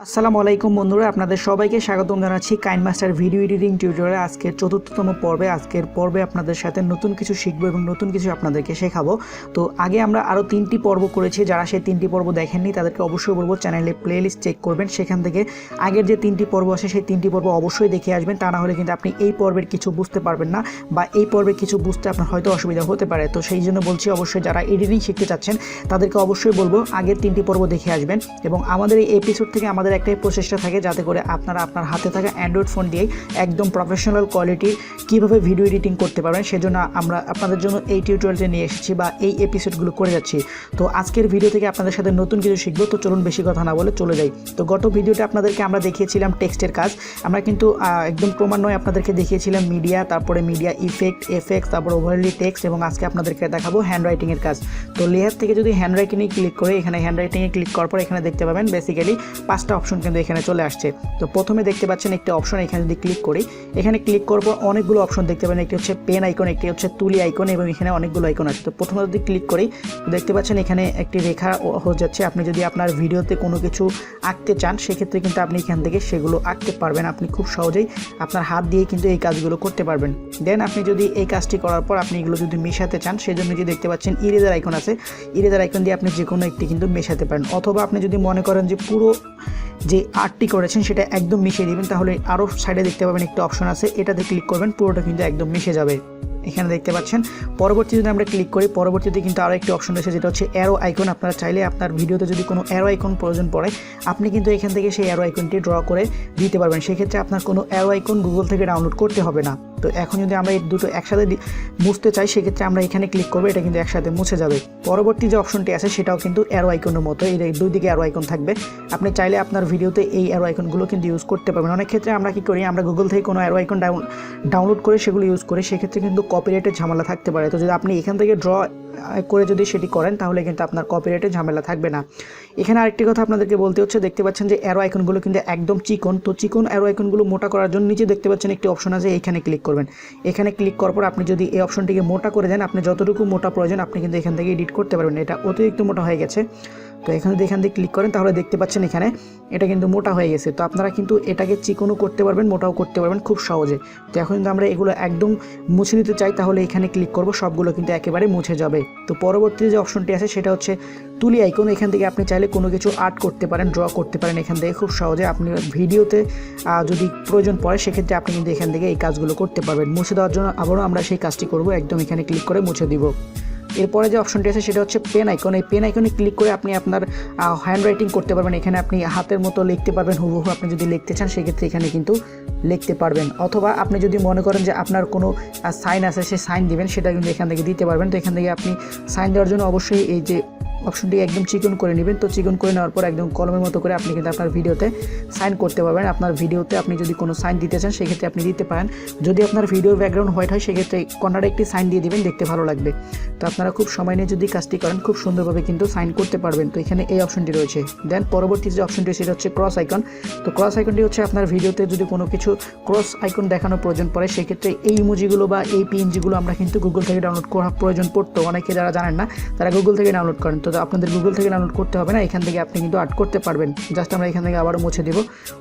আসসালামু আলাইকুম বন্ধুরা, আপনাদের সবাইকে স্বাগতম জানাচ্ছি কাইনমাস্টার ভিডিও এডিটিং টিউটোরিয়ালে। আজকের চতুর্থতম পর্বে আপনাদের সাথে নতুন কিছু শিখবো এবং নতুন কিছু আপনাদেরকে শেখাবো। তো আগে আমরা আরও 3টি পর্ব করেছি, যারা সেই 3টি পর্ব দেখেননি তাদেরকে অবশ্যই বলবো চ্যানেলে প্লেলিস্ট চেক করবেন, সেখান থেকে আগের যে 3টি পর্ব আছে সেই 3টি পর্ব অবশ্যই দেখে আসবেন। তা না হলে কিন্তু আপনি এই পর্বের কিছু বুঝতে পারবেন না, বা এই পর্বে কিছু বুঝতে আপনার হয়তো অসুবিধা হতে পারে। তো সেই জন্য বলছি, অবশ্যই যারা এডিটিং শিখতে চাচ্ছেন তাদেরকে অবশ্যই বলবো আগের 3টি পর্ব দেখে আসবেন। এবং আমাদের এই এপিসোড থেকে আমাদের একটাই প্রচেষ্টা থাকে, যাতে করে আপনারা আপনার হাতে থাকা অ্যান্ড্রয়েড ফোন দিয়েই একদম প্রফেশনাল কোয়ালিটির কীভাবে ভিডিও এডিটিং করতে পারবেন, সেজন্য আমরা আপনাদের জন্য এই টিউটোরিয়ালটা নিয়ে এসেছি বা এই এপিসোডগুলো করে যাচ্ছি। তো আজকের ভিডিও থেকে আপনাদের সাথে নতুন কিছু শিখবো। তো চলুন বেশি কথা না বলে চলে যাই। তো গত ভিডিওতে আপনাদেরকে আমরা দেখিয়েছিলাম টেক্সটের কাজ। আমরা কিন্তু একদম ক্রমান্বয়ে আপনাদেরকে দেখিয়েছিলাম মিডিয়া, তারপরে মিডিয়া এফেক্টস, তারপর ওভারলি টেক্সট, এবং আজকে আপনাদেরকে দেখাবো হ্যান্ডরাইটিংয়ের কাজ। তো লেয়ার থেকে যদি হ্যান্ডরাইটিংয়ে ক্লিক করে, এখানে হ্যান্ডরাইটিংয়ে ক্লিক করার পর এখানে দেখতে পাবেন বেসিক্যালি 5টা অপশন কিন্তু এখানে চলে আসছে। তো প্রথমে দেখতে পাচ্ছেন একটি অপশন, এখানে যদি ক্লিক করি, এখানে ক্লিক করার পর অনেকগুলো অপশন দেখতে পাবেন। একটি হচ্ছে পেন আইকন, একটি হচ্ছে তুলি আইকন, এবং এখানে অনেকগুলো আইকন আছে। তো প্রথমে যদি ক্লিক করি, দেখতে পাচ্ছেন এখানে একটি রেখা হয়ে যাচ্ছে। আপনি যদি আপনার ভিডিওতে কোনো কিছু আঁকতে চান, সেক্ষেত্রে কিন্তু আপনি এখান থেকে সেগুলো আঁকতে পারবেন। আপনি খুব সহজেই আপনার হাত দিয়ে কিন্তু এই কাজগুলো করতে পারবেন। দেন আপনি যদি এই কাজটি করার পর আপনি এগুলো যদি মেশাতে চান, সেজন্য যে দেখতে পাচ্ছেন ইরেজার আইকন আছে, ইরেজার আইকন দিয়ে আপনি যে কোনো একটি কিন্তু মেশাতে পারেন। অথবা আপনি যদি মনে করেন যে পুরো যে আর্টটি করেছেন সেটা একদম মিশিয়ে দিবেন, তাহলে আরও সাইডে দেখতে পাবেন একটা অপশন আছে, এটাতে ক্লিক করবেন, পুরোটা কিন্তু একদম মিশে যাবে। এখানে দেখতে পাচ্ছেন। পরবর্তী যদি আমরা ক্লিক করি, পরবর্তীতে কিন্তু আরও একটি অপশন রয়েছে, যেটা হচ্ছে অ্যারো আইকন। আপনারা চাইলে আপনার ভিডিওতে যদি কোনো অ্যারো আইকন প্রয়োজন পড়ে, আপনি কিন্তু এখান থেকে সেই অ্যারো আইকনটি ড্র করে দিতে পারবেন। সেক্ষেত্রে আপনার কোনো অ্যারো আইকন গুগল থেকে ডাউনলোড করতে হবে না। তো এখন যদি আমরা এই দুটো একসাথে মুছতে চাই, সেক্ষেত্রে আমরা এখানে ক্লিক করবো, এটা কিন্তু একসাথে মুছে যাবে। পরবর্তী যে অপশনটি আছে সেটাও কিন্তু অ্যারো আইকনের মতো, এই দুই দিকে অ্যারো আইকন থাকবে। আপনি চাইলে আপনার ভিডিওতে এই অ্যারো আইকনগুলো কিন্তু ইউজ করতে পারবেন। অনেক ক্ষেত্রে আমরা কী করি, আমরা গুগল থেকে কোনো অ্যারো আইকন ডাউনলোড করে সেগুলো ইউজ করি, সেক্ষেত্রে কিন্তু কপিরাইটের ঝামেলা থাকতে পারে। তো যদি আপনি এখান থেকে ড্র করে যদি সেটি করেন, তাহলে কিন্তু আপনার কপিরাইটের ঝামেলা থাকবে না। এখানে আরেকটি কথা আপনাদেরকে বলতে হচ্ছে, দেখতে পাচ্ছেন যে অ্যারো আইকনগুলো কিন্তু একদম চিকন। তো চিকন অ্যারো আইকনগুলো মোটা করার জন্য নিচে দেখতে পাচ্ছেন একটি অপশন আছে, এখানে ক্লিক করবেন। এখানে ক্লিক করার পর আপনি যদি এই অপশনটিকে মোটা করে দেন, আপনি যতটুকু মোটা প্রয়োজন আপনি কিন্তু এখান থেকে এডিট করতে পারবেন। এটা অতিরিক্ত মোটা হয়ে গেছে, তো এখানে যদি এখান থেকে ক্লিক করেন, তাহলে দেখতে পাচ্ছেন এখানে এটা কিন্তু মোটা হয়ে গেছে। তো আপনারা কিন্তু এটাকে চিকনও করতে পারবেন, মোটাও করতে পারবেন খুব সহজে। তো এখন কিন্তু আমরা এগুলো একদম মুছে দিতে চাই, তাহলে এখানে ক্লিক করব, সবগুলো কিন্তু একেবারে মুছে যাবে। তো পরবর্তী যে অপশনটি আছে সেটা হচ্ছে তুলি আইকন। এখান থেকে আপনি চাইলে কোনো কিছু আর্ট করতে পারেন, ড্র করতে পারেন এখান থেকে খুব সহজে। আপনি ভিডিওতে যদি প্রয়োজন পড়ে, সেক্ষেত্রে আপনি কিন্তু এখান থেকে এই কাজগুলো করতে পারবেন। মুছে দেওয়ার জন্য আবারও আমরা সেই কাজটি করব, একদম এখানে ক্লিক করে মুছে দিব। এরপরে যে অপশনটি আছে সেটা হচ্ছে পেন আইকন। এই পেন আইকনে ক্লিক করে আপনি আপনার হ্যান্ড রাইটিং করতে পারবেন। এখানে আপনি হাতের মতো লিখতে পারবেন, হুবহু আপনি যদি লিখতে চান সেক্ষেত্রে এখানে কিন্তু লিখতে পারবেন। অথবা আপনি যদি মনে করেন যে আপনার কোনো সাইন আছে, সে সাইন দিবেন, সেটা কিন্তু এখান থেকে দিতে পারবেন। তো এখান থেকে আপনি সাইন দেওয়ার জন্য অবশ্যই এই যে অপশনটি একদম চিকন করে নেবেন। তো চিকন করে নেওয়ার পর একদম কলমের মতো করে আপনি কিন্তু আপনার ভিডিওতে সাইন করতে পারবেন। আপনার ভিডিওতে আপনি যদি কোনো সাইন দিতে চান, সেক্ষেত্রে আপনি দিতে পারেন। যদি আপনার ভিডিও ব্যাকগ্রাউন্ড হোয়াইট হয়, সেক্ষেত্রে কর্নারে একটি সাইন দিয়ে দিবেন, দেখতে ভালো লাগবে। তো আপনারা খুব সময় নিয়ে যদি কাজটি করেন, খুব সুন্দরভাবে কিন্তু সাইন করতে পারবেন। তো এখানে এই অপশনটি রয়েছে। দেন পরবর্তী যে অপশনটি সেটা হচ্ছে ক্রস আইকন। তো ক্রস আইকনটি হচ্ছে আপনার ভিডিওতে যদি কোনো কিছু ক্রস আইকন দেখানোর প্রয়োজন পড়ে, সেক্ষেত্রে এই ইমোজিগুলো বা এই পিএনজিগুলো আমরা কিন্তু গুগল থেকে ডাউনলোড করার প্রয়োজন পড়তো। অনেকে যারা জানেন না, তারা গুগল থেকে ডাউনলোড করেন। তো আপনাদের গুগল থেকে ডাউনলোড করতে হবে না, এখান থেকে আপনি কিন্তু আর্ট করতে পারবেন। জাস্ট আমরা এখান থেকে আবারও মুছে দেব।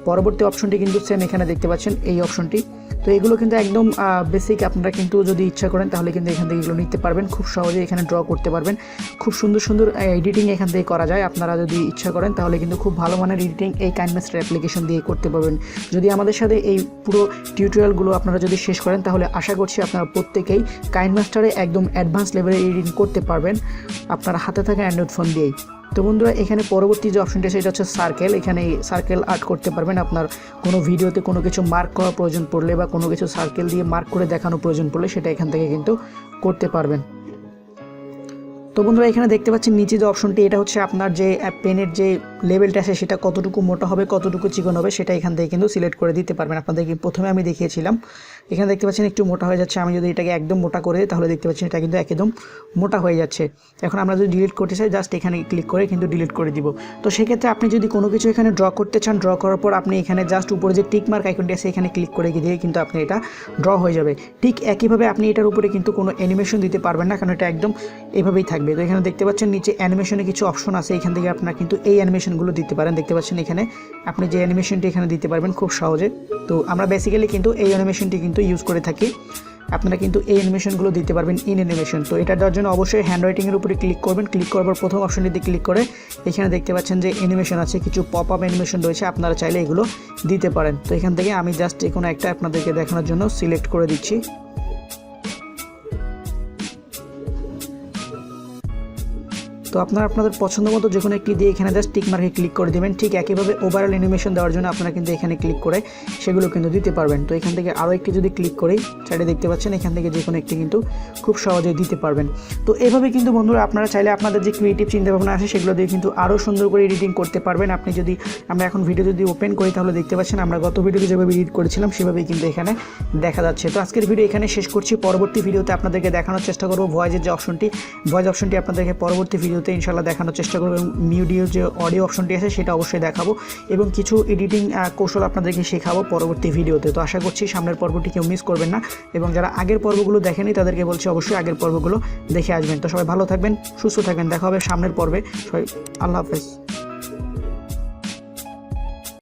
পরবর্তী অপশনটি কিন্তু সেম, এখানে দেখতে পাচ্ছেন এই অপশনটি। তো এগুলো কিন্তু একদম বেসিক, আপনারা কিন্তু যদি ইচ্ছা করেন তাহলে কিন্তু এখান থেকে এগুলো নিতে পারবেন, খুব সহজে এখানে ড্র করতে পারবেন। খুব সুন্দর সুন্দর এডিটিং এখান থেকে করা যায়। আপনারা যদি ইচ্ছা করেন তাহলে কিন্তু খুব ভালো মানের এডিটিং এই কাইনমাস্টার অ্যাপ্লিকেশন দিয়ে করতে পারবেন। যদি আমাদের সাথে এই পুরো টিউটোরিয়ালগুলো আপনারা যদি শেষ করেন, তাহলে আশা করছি আপনারা প্রত্যেকেই কাইনমাস্টারে একদম অ্যাডভান্স লেভেলে এডিটিং করতে পারবেন আপনার হাতে থাকা অ্যান্ড্রয়েড ফোন দিয়েই। তো বন্ধুরা, এখানে পরবর্তী যে অপশনটি সেটা হচ্ছে সার্কেল। এখানে সার্কেল আর্ট করতে পারবেন। আপনার কোনো ভিডিওতে কোনো কিছু মার্ক করার প্রয়োজন পড়লে, বা কোনো কিছু সার্কেল দিয়ে মার্ক করে দেখানোর প্রয়োজন পড়লে, সেটা এখান থেকে কিন্তু করতে পারবেন। তো বন্ধুরা, এখানে দেখতে পাচ্ছেন নিচে যে অপশনটি, এটা হচ্ছে আপনার যে পেনের যে লেভেলটা আছে সেটা কতটুকু মোটা হবে, কতটুকু চিকন হবে, সেটা এখান থেকে কিন্তু সিলেক্ট করে দিতে পারবেন। আপনাদেরকে প্রথমে আমি দেখিয়েছিলাম, এখানে দেখতে পাচ্ছেন একটু মোটা হয়ে যাচ্ছে। আমি যদি এটাকে একদম মোটা করে দিই, তাহলে দেখতে পাচ্ছেন এটা কিন্তু একদম মোটা হয়ে যাচ্ছে। এখন আমরা যদি ডিলিট করতে চাই, জাস্ট এখানে ক্লিক করে কিন্তু ডিলিট করে দিব। তো সেক্ষেত্রে আপনি যদি কোনো কিছু এখানে ড্র করতে চান, ড্র করার পর আপনি এখানে জাস্ট উপরে যে টিক মার্ক আইকনটি আছে, এখানে ক্লিক করে দিয়ে কিন্তু আপনি এটা ড্র হয়ে যাবে। ঠিক একইভাবে আপনি এটার উপরে কিন্তু কোনো অ্যানিমেশন দিতে পারবেন না, কারণ এটা একদম এভাবেই থাকবে। তো এখানে দেখতে পাচ্ছেন নিচে অ্যানিমেশনে কিছু অপশন আছে, এখান থেকে আপনারা কিন্তু এই অ্যানিমেশন অ্যানিমেশনগুলো দিতে পারেন। দেখতে পাচ্ছেন এখানে আপনি যে অ্যানিমেশনটি এখানে দিতে পারবেন খুব সহজে। তো আমরা বেসিক্যালি কিন্তু এই অ্যানিমেশনটি কিন্তু ইউজ করে থাকি। আপনারা কিন্তু এই অ্যানিমেশনগুলো দিতে পারবেন ইন অ্যানিমেশন। তো এটা দেওয়ার জন্য অবশ্যই হ্যান্ডরাইটিংয়ের উপরে ক্লিক করবেন। ক্লিক করবার প্রথম অপশনটিতে ক্লিক করে এখানে দেখতে পাচ্ছেন যে অ্যানিমেশন আছে, কিছু পপ আপ অ্যানিমেশন রয়েছে, আপনারা চাইলে এগুলো দিতে পারেন। তো এখান থেকে আমি জাস্ট যে কোনো একটা আপনাদেরকে দেখানোর জন্য সিলেক্ট করে দিচ্ছি। তো আপনারা আপনাদের পছন্দ মতো যে কোনো একটি দিয়ে এখানে জাস্ট টিক মার্কে ক্লিক করে দেবেন। ঠিক একইভাবে ওভারঅল অ্যানিমেশন দেওয়ার জন্য আপনারা কিন্তু এখানে ক্লিক করে সেগুলো কিন্তু দিতে পারবেন। তো এখান থেকে আরও একটি যদি ক্লিক করি, সাইডে দেখতে পাচ্ছেন এখান থেকে যে কোনো একটি কিন্তু খুব সহজেই দিতে পারবেন। তো এভাবে কিন্তু বন্ধুরা আপনারা চাইলে আপনাদের যে ক্রিয়েটিভ চিন্তাভাবনা আছে সেগুলো দিয়ে কিন্তু আরও সুন্দর করে এডিটিং করতে পারবেন। আপনি যদি আমরা এখন ভিডিও যদি ওপেন করি তাহলে দেখতে পাচ্ছেন আমরা গত ভিডিওতে যেভাবে এডিট করেছিলাম সেভাবেই কিন্তু এখানে দেখা যাচ্ছে। তো আজকের ভিডিও এখানে শেষ করছি। পরবর্তী ভিডিওতে আপনাদেরকে দেখানোর চেষ্টা করব ভয়েসের যে অপশনটি, ভয়েস অপশনটি আপনাদেরকে পরবর্তী ভিডিওতে ইনশাআল্লাহ দেখানোর চেষ্টা করব। এবং মিউডিও যে অডিও অপশনটি আছে সেটা অবশ্যই দেখাবো এবং কিছু এডিটিং কৌশল আপনাদেরকে শেখাবো পরবর্তী ভিডিওতে। তো আশা করছি সামনের পর্বটি কেউ মিস করবেন না এবং যারা আগের পর্বগুলো দেখেনি তাদেরকে বলছি অবশ্যই আগের পর্বগুলো দেখে আসবেন। তো সবাই ভালো থাকবেন, সুস্থ থাকবেন, দেখা হবে সামনের পর্বে। সবাই আল্লাহ হাফেজ।